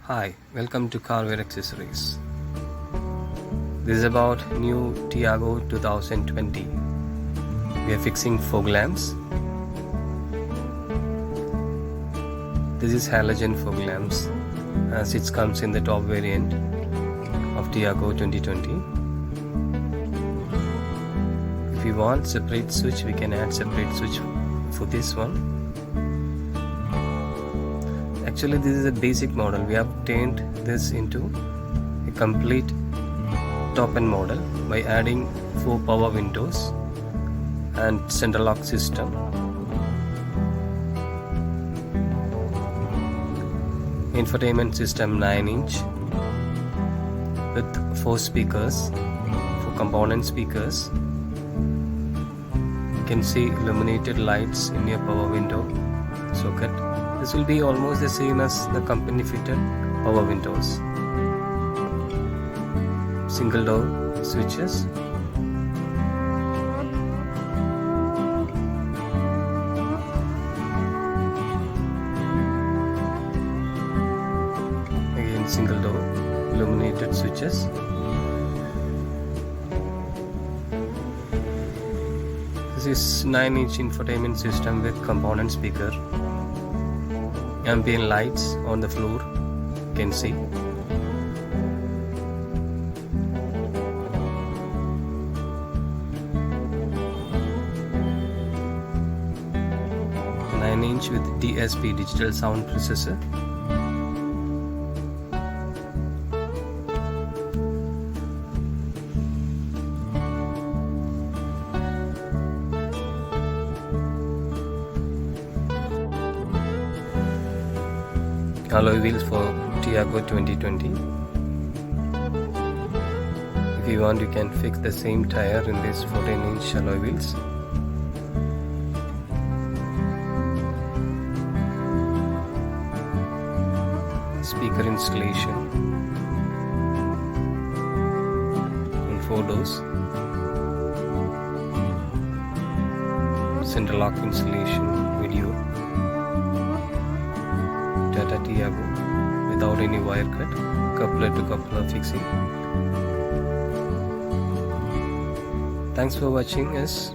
Hi, welcome to Carware Accessories. This is about new Tiago 2020. We are fixing fog lamps. This is halogen fog lamps as it comes in the top variant of Tiago 2020. If you want separate switch, we can add separate switch for this one. Actually, this is a basic model. We have turned this into a complete top-end model by adding 4 power windows and central lock system. Infotainment system 9-inch with 4 speakers, 4 component speakers. You can see illuminated lights in your power window socket. This will be almost the same as the company fitted power windows. Single door switches. Again single door illuminated switches. This is 9-inch infotainment system with component speaker. Ambient lights on the floor, you can see. Nine-inch with DSP digital sound processor. Alloy wheels for Tiago 2020. If you want, you can fix the same tire in this 14-inch alloy wheels. Speaker installation on 4 doors. Center lock installation video. Tiago without any wire cut, coupler to coupler fixing. Thanks for watching us.